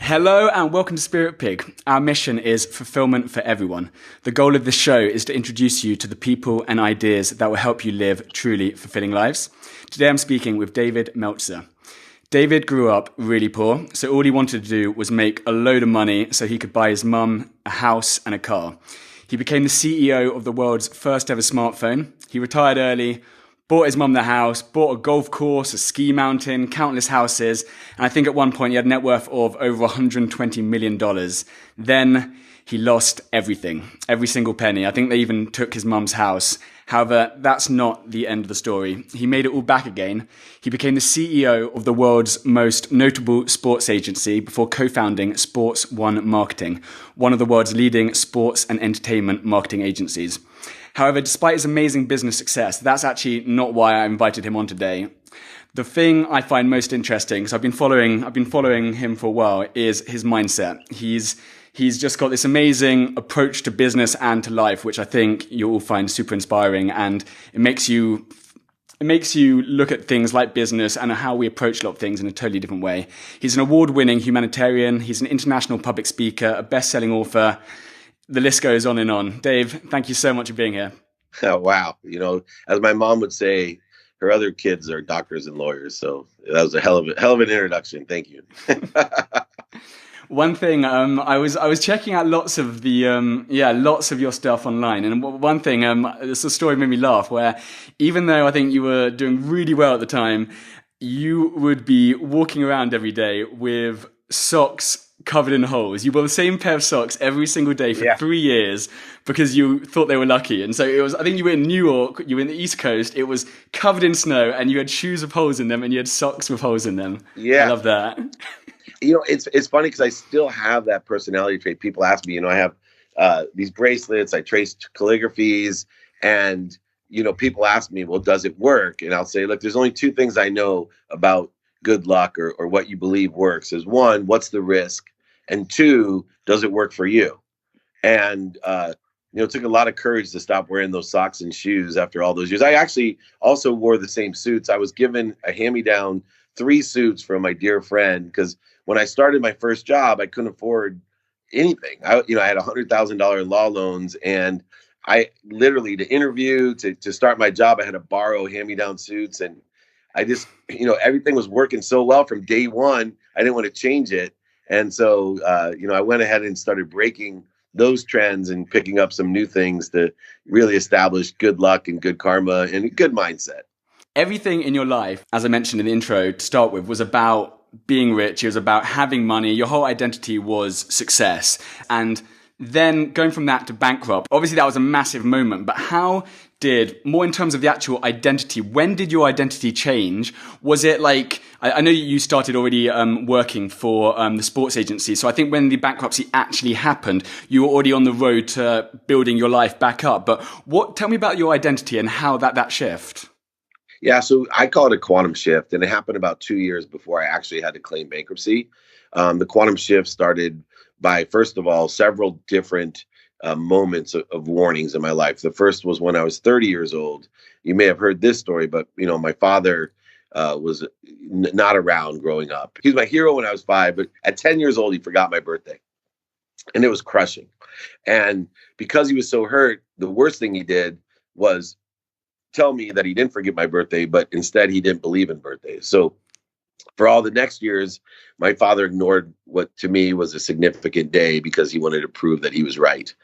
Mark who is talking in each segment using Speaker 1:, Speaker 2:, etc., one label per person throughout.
Speaker 1: Hello and welcome to Spirit Pig. Our mission is fulfillment for everyone. The goal of this show is to introduce you to the people and ideas that will help you live truly fulfilling lives. Today I'm speaking with David Meltzer. David grew up really poor, so all he wanted to do was make a load of money so he could buy his mum a house and a car. He became the CEO of the world's first ever smartphone. He retired early, bought his mum the house, bought a golf course, a ski mountain, countless houses, and I think at one point he had a net worth of over $120 million. Then he lost everything, every single penny. I think they even took his mum's house. However, that's not the end of the story. He made it all back again. He became the CEO of the world's most notable sports agency before co-founding Sports One Marketing, one of the world's leading sports and entertainment marketing agencies. However, despite his amazing business success, that's actually not why I invited him on today. The thing I find most interesting, because I've been following him for a while, is his mindset. He's just got this amazing approach to business and to life, which I think you'll all find super inspiring, and it makes you look at things like business and how we approach a lot of things in a totally different way. He's an award-winning humanitarian. He's an international public speaker, a best-selling author. The list goes on and on. Dave, thank you so much for being here.
Speaker 2: Oh, wow. You know, as my mom would say, her other kids are doctors and lawyers. So that was a hell of an introduction. Thank you.
Speaker 1: One thing, I was checking out lots of your stuff online, and one thing, this story made me laugh. Where even though I think you were doing really well at the time, you would be walking around every day with socks covered in holes. You wore the same pair of socks every single day for 3 years because you thought they were lucky. And so it was, I think you were in New York, you were in the East Coast, it was covered in snow and you had shoes with holes in them and you had socks with holes in them. Yeah. I love that.
Speaker 2: You know, it's funny because I still have that personality trait. People ask me, I have these bracelets, I trace calligraphies, and, people ask me, well, does it work? And I'll say, look, there's only two things I know about good luck or what you believe works is one, what's the risk? And two, does it work for you? And, it took a lot of courage to stop wearing those socks and shoes after all those years. I actually also wore the same suits. I was given a hand-me-down 3 suits from my dear friend because when I started my first job, I couldn't afford anything. I had $100,000 in law loans, and I literally, to interview, to start my job, I had to borrow hand-me-down suits. And I just, everything was working so well from day one. I didn't want to change it. And so, I went ahead and started breaking those trends and picking up some new things to really establish good luck and good karma and a good mindset.
Speaker 1: Everything in your life, as I mentioned in the intro to start with, was about being rich. It was about having money. Your whole identity was success. And then going from that to bankrupt, obviously that was a massive moment, but how did, more in terms of the actual identity, when did your identity change? Was it like, I know you started already working for the sports agency, so I think when the bankruptcy actually happened, you were already on the road to building your life back up. But tell me about your identity and how that shift.
Speaker 2: Yeah, so I call it a quantum shift, and it happened about 2 years before I actually had to claim bankruptcy. The quantum shift started by, first of all, several different moments of warnings in my life. The first was when I was 30 years old. You may have heard this story, but my father was not around growing up. He was my hero when I was 5, but at 10 years old, he forgot my birthday, and it was crushing. And because he was so hurt, the worst thing he did was tell me that he didn't forget my birthday, but instead he didn't believe in birthdays. So for all the next years, my father ignored what to me was a significant day because he wanted to prove that he was right.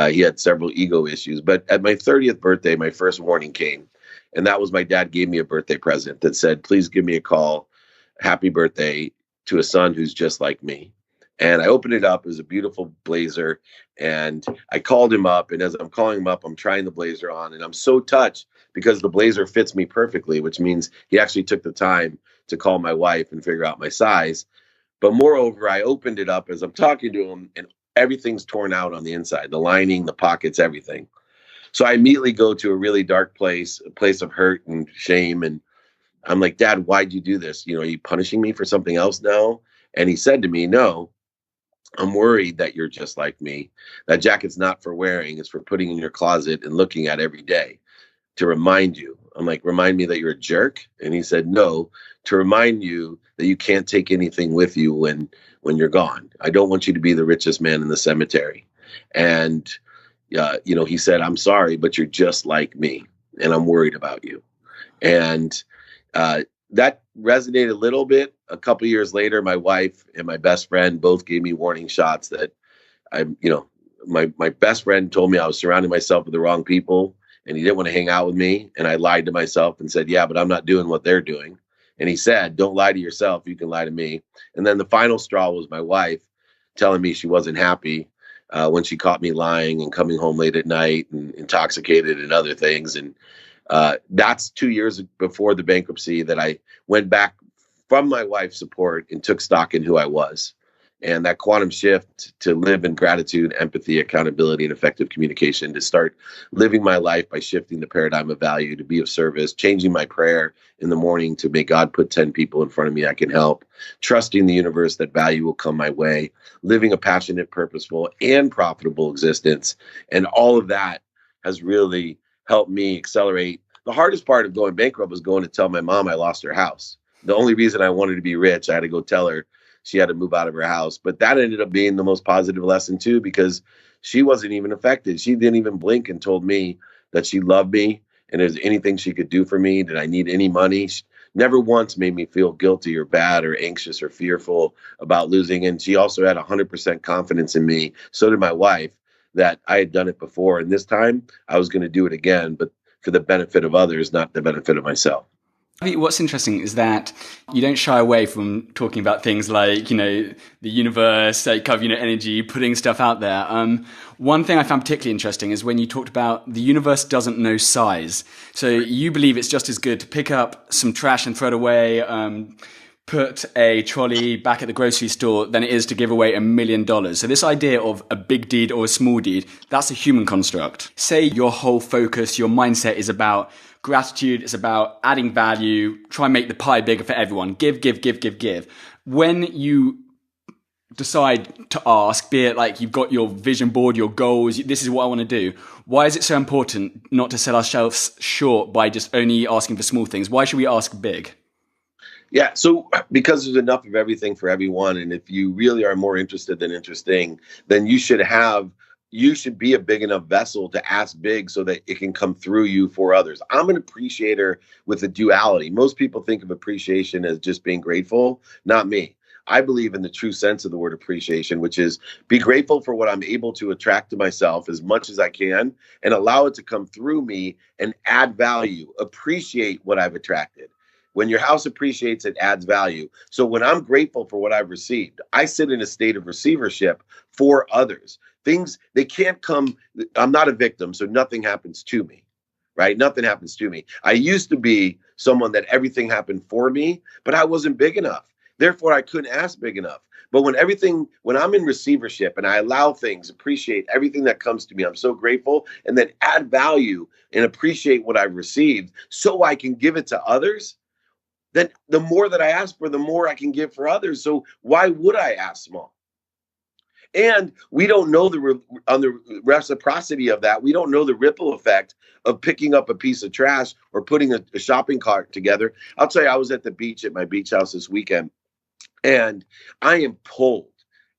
Speaker 2: He had several ego issues. But at my 30th birthday, my first warning came. And that was my dad gave me a birthday present that said, please give me a call. Happy birthday to a son who's just like me. And I opened it up. It was a beautiful blazer. And I called him up. And as I'm calling him up, I'm trying the blazer on. And I'm so touched because the blazer fits me perfectly, which means he actually took the time to call my wife and figure out my size. But moreover, I opened it up as I'm talking to him, and everything's torn out on the inside, the lining, the pockets, everything. So I immediately go to a really dark place, a place of hurt and shame. And I'm like, Dad, why'd you do this? Are you punishing me for something else now? And he said to me, no, I'm worried that you're just like me. That jacket's not for wearing. It's for putting in your closet and looking at every day to remind you I'm like, remind me that you're a jerk? And he said, no, to remind you that you can't take anything with you when you're gone. I don't want you to be the richest man in the cemetery. And, he said, I'm sorry, but you're just like me, and I'm worried about you. And that resonated a little bit. A couple of years later, my wife and my best friend both gave me warning shots that my best friend told me I was surrounding myself with the wrong people and he didn't want to hang out with me. And I lied to myself and said, yeah, but I'm not doing what they're doing. And he said, don't lie to yourself. You can lie to me. And then the final straw was my wife telling me she wasn't happy when she caught me lying and coming home late at night and intoxicated and other things. And that's 2 years before the bankruptcy that I went back from my wife's support and took stock in who I was. And that quantum shift to live in gratitude, empathy, accountability, and effective communication, to start living my life by shifting the paradigm of value, to be of service, changing my prayer in the morning to make God put 10 people in front of me I can help, trusting the universe that value will come my way, living a passionate, purposeful, and profitable existence. And all of that has really helped me accelerate. The hardest part of going bankrupt was going to tell my mom I lost her house. The only reason I wanted to be rich, I had to go tell her she had to move out of her house. But that ended up being the most positive lesson too, because she wasn't even affected. She didn't even blink and told me that she loved me and if there's anything she could do for me. Did I need any money? She never once made me feel guilty or bad or anxious or fearful about losing. And she also had 100% confidence in me. So did my wife, that I had done it before. And this time I was going to do it again, but for the benefit of others, not the benefit of myself.
Speaker 1: I think what's interesting is that you don't shy away from talking about things like, the universe, like energy, putting stuff out there. One thing I found particularly interesting is when you talked about the universe doesn't know size. So you believe it's just as good to pick up some trash and throw it away, put a trolley back at the grocery store than it is to give away $1 million. So this idea of a big deed or a small deed, that's a human construct. Say your whole focus, your mindset is about gratitude, it's about adding value, try and make the pie bigger for everyone. Give. When you decide to ask, be it like you've got your vision board, your goals, this is what I want to do, why is it so important not to sell ourselves short by just only asking for small things? Why should we ask big?
Speaker 2: Yeah, so because there's enough of everything for everyone, and if you really are more interested than interesting, then you should be a big enough vessel to ask big so that it can come through you for others. I'm an appreciator with a duality. Most people think of appreciation as just being grateful. Not me. I believe in the true sense of the word appreciation, which is be grateful for what I'm able to attract to myself as much as I can and allow it to come through me and add value. Appreciate what I've attracted. When your house appreciates, it adds value. So when I'm grateful for what I've received, I sit in a state of receivership for others. Things, they can't come. I'm not a victim, so nothing happens to me, right? Nothing happens to me. I used to be someone that everything happened for me, but I wasn't big enough. Therefore, I couldn't ask big enough. But when I'm in receivership and I allow things, appreciate everything that comes to me, I'm so grateful, and then add value and appreciate what I've received so I can give it to others, then the more that I ask for, the more I can give for others. So why would I ask small? And we don't know on the reciprocity of that. We don't know the ripple effect of picking up a piece of trash or putting a shopping cart together. I'll tell you, I was at the beach at my beach house this weekend, and I am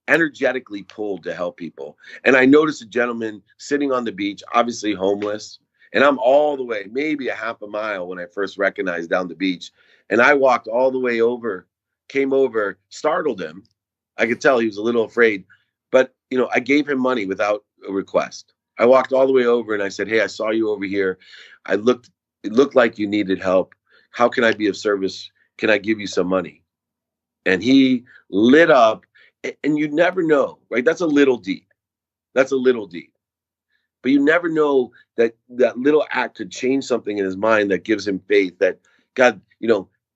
Speaker 2: energetically pulled to help people. And I noticed a gentleman sitting on the beach, obviously homeless. And I'm all the way, maybe a half a mile when I first recognized down the beach. And I walked all the way over, came over, startled him. I could tell he was a little afraid, but I gave him money without a request. I walked all the way over and I said, hey, I saw you over here. It looked like you needed help. How can I be of service? Can I give you some money? And he lit up, and you never know, right? That's a little deep. But you never know that little act could change something in his mind that gives him faith that, God,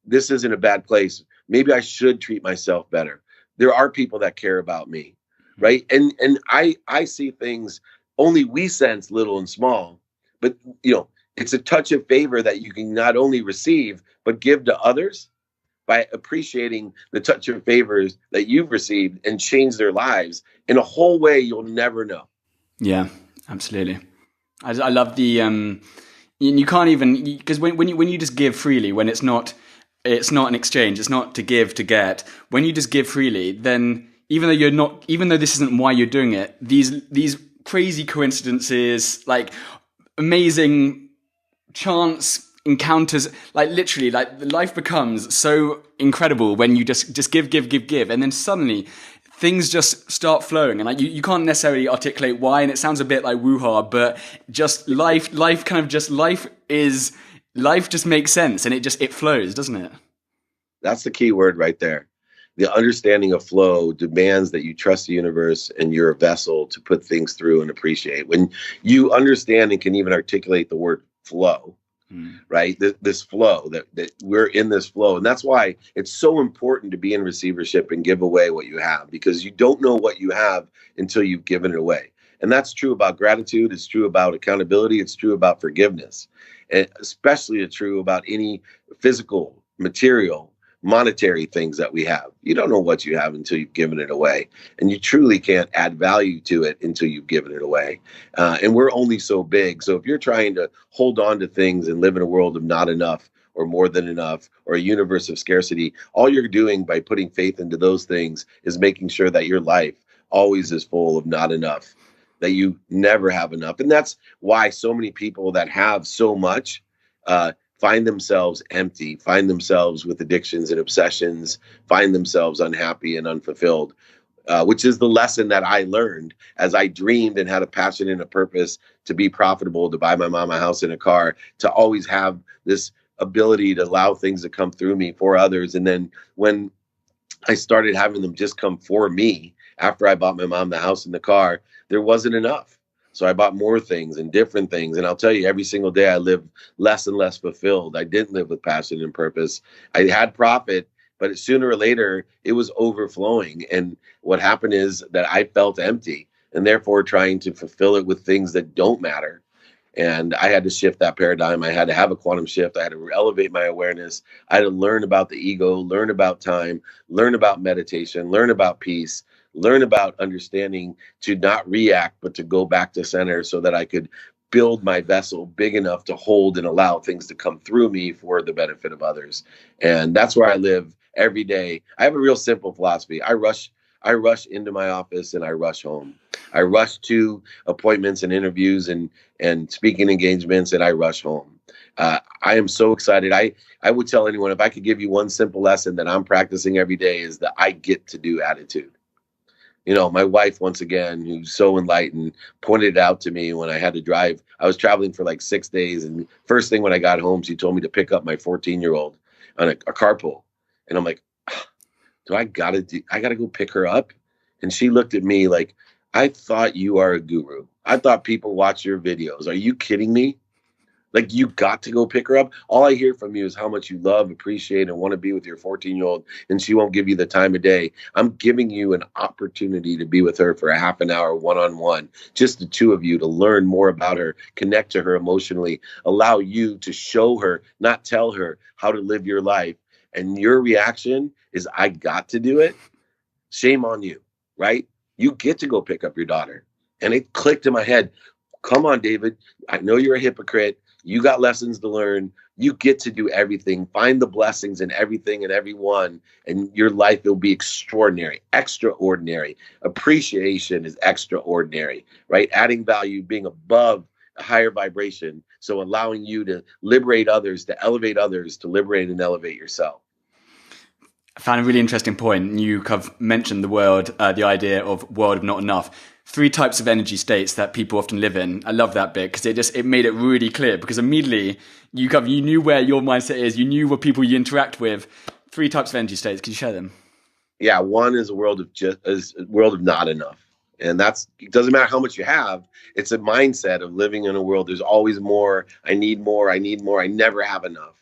Speaker 2: this isn't a bad place. Maybe I should treat myself better. There are people that care about me, right? And I see things only we sense little and small, but it's a touch of favor that you can not only receive, but give to others by appreciating the touch of favors that you've received and change their lives in a whole way you'll never know.
Speaker 1: Yeah, absolutely. I love the You can't even, because when you just give freely, when it's not an exchange, it's not to give to get. When you just give freely, then even though this isn't why you're doing it, these crazy coincidences, like amazing chance encounters, like literally, like life becomes so incredible when you just give, and then suddenly things just start flowing, and like you can't necessarily articulate why, and it sounds a bit like woo-ha, but just life just makes sense, and it flows, doesn't it?
Speaker 2: That's the key word right there. The understanding of flow demands that you trust the universe and you're a vessel to put things through and appreciate. When you understand and can even articulate the word flow, right? This flow, that we're in this flow. And that's why it's so important to be in receivership and give away what you have, because you don't know what you have until you've given it away. And that's true about gratitude. It's true about accountability. It's true about forgiveness. And especially it's true about any physical, material, monetary things that we have. You don't know what you have until you've given it away. And you truly can't add value to it until you've given it away. And we're only so big. So if you're trying to hold on to things and live in a world of not enough or more than enough or a universe of scarcity, all you're doing by putting faith into those things is making sure that your life always is full of not enough, that you never have enough. And that's why so many people that have so much find themselves empty, find themselves with addictions and obsessions, find themselves unhappy and unfulfilled, which is the lesson that I learned as I dreamed and had a passion and a purpose to be profitable, to buy my mom a house and a car, to always have this ability to allow things to come through me for others. And then when I started having them just come for me after I bought my mom the house and the car, there wasn't enough. So I bought more things and different things. And I'll tell you, every single day I lived less and less fulfilled. I didn't live with passion and purpose. I had profit, but sooner or later it was overflowing. And what happened is that I felt empty and therefore trying to fulfill it with things that don't matter. And I had to shift that paradigm. I had to have a quantum shift. I had to elevate my awareness. I had to learn about the ego, learn about time, learn about meditation, learn about peace, learn about understanding to not react, but to go back to center so that I could build my vessel big enough to hold and allow things to come through me for the benefit of others. And that's where I live every day. I have a real simple philosophy. I rush into my office and I rush home. I rush to appointments and interviews and speaking engagements, and I rush home. I am so excited. I would tell anyone, if I could give you one simple lesson that I'm practicing every day, is that I get to do attitude. You know, my wife, once again, who's so enlightened, pointed it out to me when I had to drive. I was traveling for like 6 days. And first thing when I got home, she told me to pick up my 14-year-old on a carpool. And I'm like, I got to go pick her up. And she looked at me like, I thought you are a guru. I thought people watch your videos. Are you kidding me? Like, you got to go pick her up. All I hear from you is how much you love, appreciate, and want to be with your 14-year-old, and she won't give you the time of day. I'm giving you an opportunity to be with her for a half an hour, one-on-one, just the two of you, to learn more about her, connect to her emotionally, allow you to show her, not tell her, how to live your life. And your reaction is, I got to do it. Shame on you, right? You get to go pick up your daughter. And it clicked in my head. Come on, David. I know you're a hypocrite. You got lessons to learn. You get to do everything. Find the blessings in everything and everyone, and your life will be extraordinary, extraordinary. Appreciation is extraordinary, right? Adding value, being above a higher vibration. So allowing you to liberate others, to elevate others, to liberate and elevate yourself.
Speaker 1: I found a really interesting point. You have mentioned the idea of world of not enough. 3 types of energy states that people often live in. I love that bit because it made it really clear, because immediately you knew where your mindset is, you knew what people you interact with. 3 types of energy states. Can you share them?
Speaker 2: Yeah, one is a world of not enough. And it doesn't matter how much you have. It's a mindset of living in a world. There's always more. I need more. I need more. I never have enough.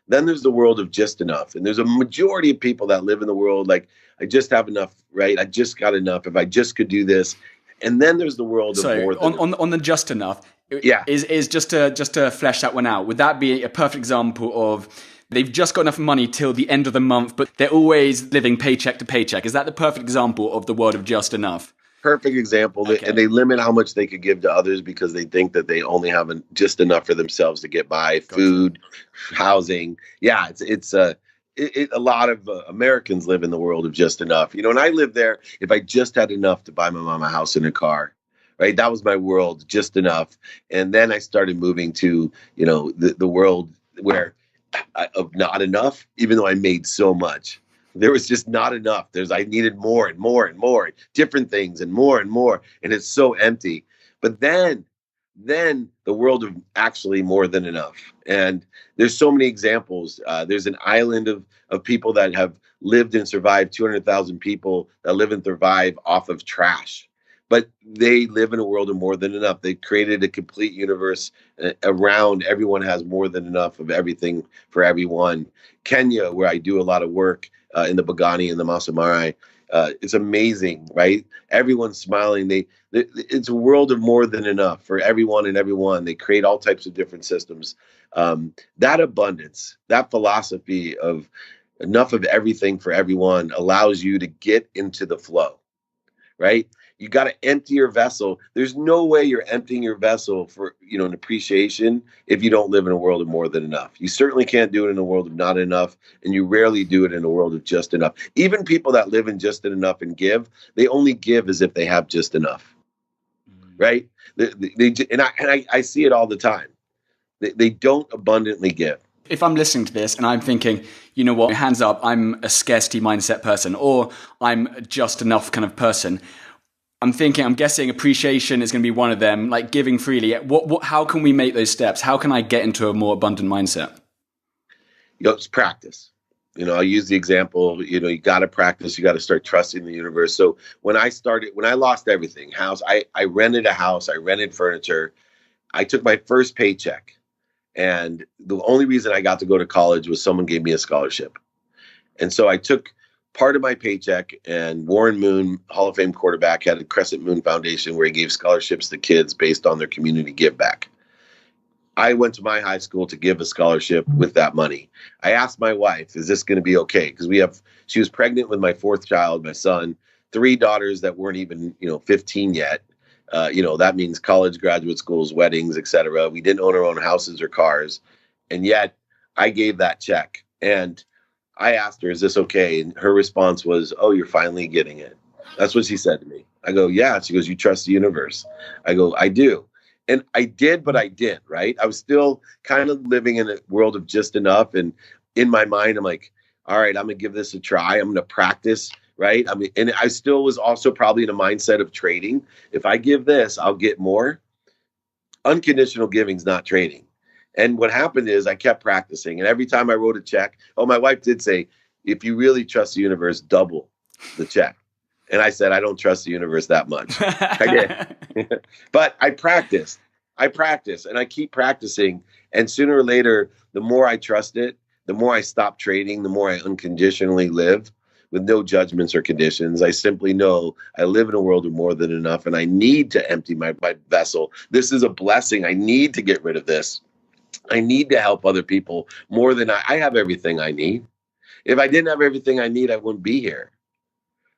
Speaker 2: Then there's the world of just enough. And there's a majority of people that live in the world like, I just have enough, right? I just got enough. If I just could do this. And then there's the world of more than
Speaker 1: on the just enough.
Speaker 2: Yeah.
Speaker 1: Is just to flesh that one out. Would that be a perfect example of they've just got enough money till the end of the month, but they're always living paycheck to paycheck? Is that the perfect example of the world of just enough?
Speaker 2: Perfect example. And
Speaker 1: Okay.
Speaker 2: they limit how much they could give to others because they think that they only have just enough for themselves to get by.
Speaker 1: Gotcha.
Speaker 2: Food, housing. Yeah, a lot of Americans live in the world of just enough. And I lived there. If I just had enough to buy my mom a house and a car, right? That was my world, just enough. And then I started moving to, the world where of not enough, even though I made so much. There was just not enough. I needed more and more and more, different things and more, and it's so empty. But then the world of actually more than enough. And there's so many examples. There's an island of people that have lived and survived, 200,000 people that live and survive off of trash. But they live in a world of more than enough. They created a complete universe around everyone has more than enough of everything for everyone. Kenya, where I do a lot of work in the Bogani and the Masai Mara, it's amazing, right? Everyone's smiling. It's a world of more than enough for everyone and everyone. They create all types of different systems. That abundance, that philosophy of enough of everything for everyone allows you to get into the flow, right? You got to empty your vessel. There's no way you're emptying your vessel for, an appreciation if you don't live in a world of more than enough. You certainly can't do it in a world of not enough, and you rarely do it in a world of just enough. Even people that live in just enough and give, they only give as if they have just enough, right? I see it all the time. They don't abundantly give.
Speaker 1: If I'm listening to this and I'm thinking, you know what, hands up, I'm a scarcity mindset person, or I'm just enough kind of person, I'm guessing appreciation is going to be one of them, like giving freely. How can we make those steps? How can I get into a more abundant mindset?
Speaker 2: It's practice. I'll use the example, you got to practice. You got to start trusting the universe. So when I lost everything, I rented a house, I rented furniture. I took my first paycheck. And the only reason I got to go to college was someone gave me a scholarship. And so I took part of my paycheck, and Warren Moon, Hall of Fame quarterback, had a Crescent Moon Foundation where he gave scholarships to kids based on their community give back. I went to my high school to give a scholarship with that money. I asked my wife, is this going to be okay? Because she was pregnant with my fourth child, my son, 3 daughters that weren't even, 15 yet. That means college, graduate schools, weddings, etc. We didn't own our own houses or cars. And yet I gave that check. And I asked her, is this okay? And her response was, oh, you're finally getting it. That's what she said to me. I go, yeah. She goes, you trust the universe. I go, I do. And I did, but I didn't, right? I was still kind of living in a world of just enough. And in my mind, I'm like, all right, I'm going to give this a try. I'm going to practice, right? And I still was also probably in a mindset of trading. If I give this, I'll get more. Unconditional giving is not trading. And what happened is I kept practicing. And every time I wrote a check, my wife did say, if you really trust the universe, double the check. And I said, I don't trust the universe that much. I did. But I practiced, and I keep practicing. And sooner or later, the more I trust it, the more I stop trading, the more I unconditionally live with no judgments or conditions. I simply know I live in a world of more than enough, and I need to empty my vessel. This is a blessing. I need to get rid of this. I need to help other people more than I have everything I need. If I didn't have everything I need, I wouldn't be here,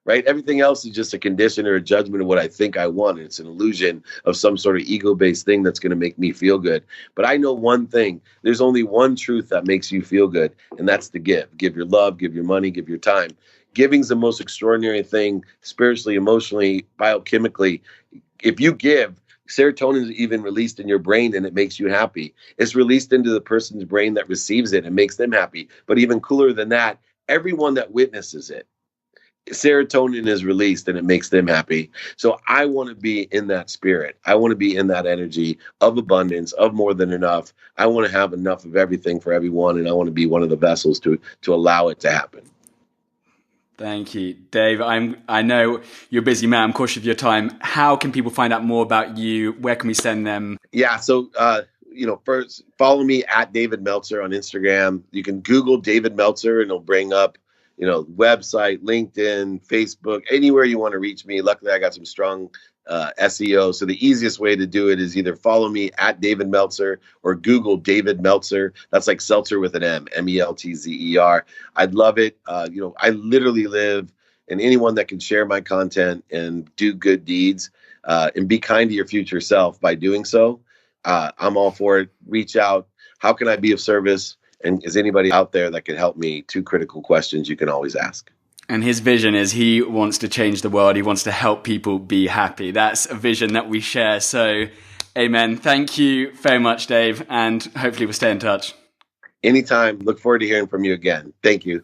Speaker 2: right? Everything else is just a condition or a judgment of what I think I want. It's an illusion of some sort of ego-based thing that's going to make me feel good. But I know one thing. There's only one truth that makes you feel good, and that's to give. Give your love, give your money, give your time. Giving's the most extraordinary thing, spiritually, emotionally, biochemically. If you give, serotonin is even released in your brain and it makes you happy. It's released into the person's brain that receives it and makes them happy. But even cooler than that, everyone that witnesses it, serotonin is released and it makes them happy. So I want to be in that spirit. I want to be in that energy of abundance, of more than enough. I want to have enough of everything for everyone, and I want to be one of the vessels to allow it to happen.
Speaker 1: Thank you, Dave. I know you're a busy man. I'm cautious of your time. How can people find out more about you? Where can we send them?
Speaker 2: Yeah. So, first follow me at David Meltzer on Instagram. You can Google David Meltzer and it'll bring up, website, LinkedIn, Facebook, anywhere you want to reach me. Luckily, I got some strong SEO. So the easiest way to do it is either follow me at David Meltzer or Google David Meltzer. That's like seltzer with an M, Meltzer. I'd love it. I literally live and anyone that can share my content and do good deeds and be kind to your future self by doing so, I'm all for it. Reach out. How can I be of service? And is anybody out there that can help me? Two critical questions you can always ask.
Speaker 1: And his vision is he wants to change the world. He wants to help people be happy. That's a vision that we share. So, amen. Thank you very much, Dave. And hopefully we'll stay in touch.
Speaker 2: Anytime. Look forward to hearing from you again. Thank you.